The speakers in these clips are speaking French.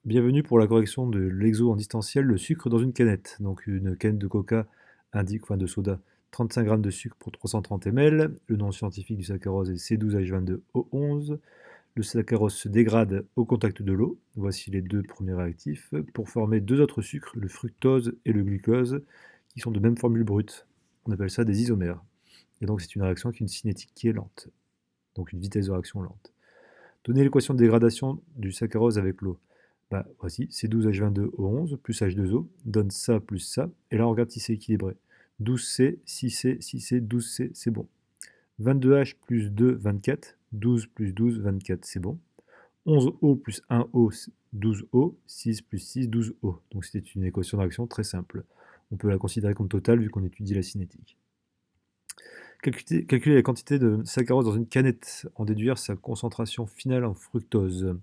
Bienvenue pour la correction de l'exo en distanciel, le sucre dans une canette. Donc une canette de coca indique, enfin de soda, 35 grammes de sucre pour 330 ml. Le nom scientifique du saccharose est C12H22O11. Le saccharose se dégrade au contact de l'eau. Voici les deux premiers réactifs pour former deux autres sucres, le fructose et le glucose, qui sont de même formule brute. On appelle ça des isomères. Et donc c'est une réaction avec une cinétique qui est lente, donc une vitesse de réaction lente. Donner l'équation de dégradation du saccharose avec l'eau. Bah, voici, c'est 12H22O11 plus H2O donne ça plus ça. Et là, on regarde si c'est équilibré. 12C, 6C, 6C, 12C, c'est bon. 22H plus 2, 24. 12 plus 12, 24, c'est bon. 11O plus 1O, 12O. 6 plus 6, 12O. Donc c'était une équation de réaction très simple. On peut la considérer comme totale vu qu'on étudie la cinétique. Calculer la quantité de saccharose dans une canette, en déduire sa concentration finale en fructose.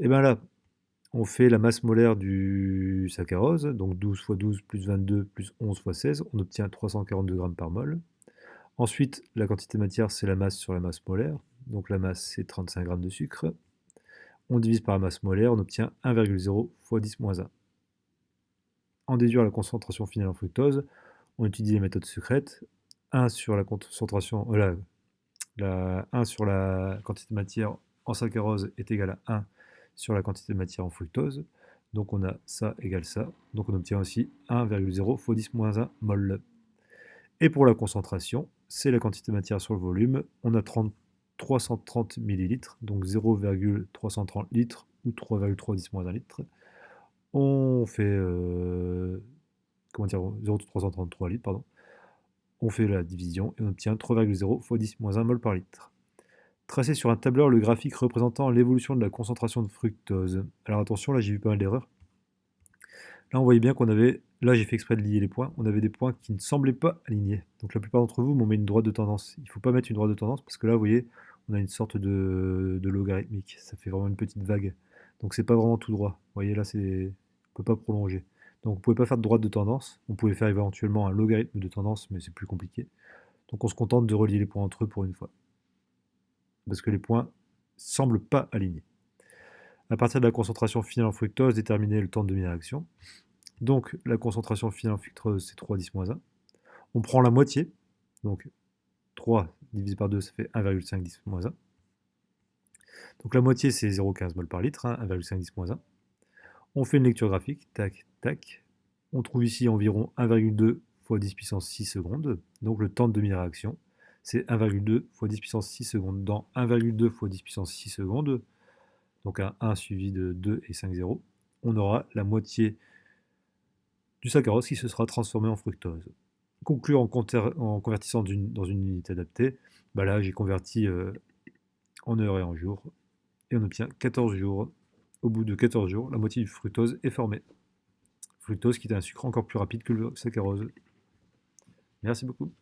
Et bien là, on fait la masse molaire du saccharose, donc 12 fois 12 plus 22 plus 11 fois 16, on obtient 342 grammes par mol. Ensuite, la quantité de matière, c'est la masse sur la masse molaire, donc la masse, c'est 35 grammes de sucre. On divise par la masse molaire, on obtient 1,0 fois 10 moins 1. En déduire la concentration finale en fructose, on étudie les méthodes secrètes. 1 sur la concentration, 1 sur la quantité de matière en saccharose est égal à 1 sur la quantité de matière en fructose. Donc on a ça égale ça. Donc on obtient aussi 1,0 fois 10 moins 1 mol. Et pour la concentration, c'est la quantité de matière sur le volume. On a 330 millilitres, donc 0,330 litres ou 3,310 moins 1 litre. On fait, comment dire, 0,333 litres, pardon. On fait la division et on obtient 3,0 fois 10 moins 1 mol par litre. Tracer sur un tableur le graphique représentant l'évolution de la concentration de fructose. Alors attention, là j'ai vu pas mal d'erreurs. Là on voyait bien qu'on avait, là j'ai fait exprès de lier les points, on avait des points qui ne semblaient pas alignés. Donc la plupart d'entre vous m'ont mis une droite de tendance. Il ne faut pas mettre une droite de tendance parce que là vous voyez, on a une sorte de logarithmique. Ça fait vraiment une petite vague. Donc c'est pas vraiment tout droit. Vous voyez là, on ne peut pas prolonger. Donc vous ne pouvez pas faire de droite de tendance. On pouvait faire éventuellement un logarithme de tendance, mais c'est plus compliqué. Donc on se contente de relier les points entre eux pour une fois. Parce que les points semblent pas alignés. À partir de la concentration finale en fructose, déterminer le temps de demi-réaction. Donc la concentration finale en fructose, c'est 3,10-1. On prend la moitié, donc 3 divisé par 2, ça fait 1,510-1. Donc la moitié, c'est 0,15 mol par litre, 1,510-1. On fait une lecture graphique, tac, tac. On trouve ici environ 1,2 fois 10 puissance 6 secondes. Donc le temps de demi-réaction, c'est 1,2 fois 10 puissance 6 secondes. Dans 1,2 fois 10 puissance 6 secondes, donc un 1 suivi de 2 et 5 zéros, on aura la moitié du saccharose qui se sera transformé en fructose. Conclure en convertissant dans une unité adaptée, bah là j'ai converti en heures et en jours, et on obtient 14 jours. Au bout de 14 jours, la moitié du fructose est formée. Fructose qui est un sucre encore plus rapide que le saccharose. Merci beaucoup.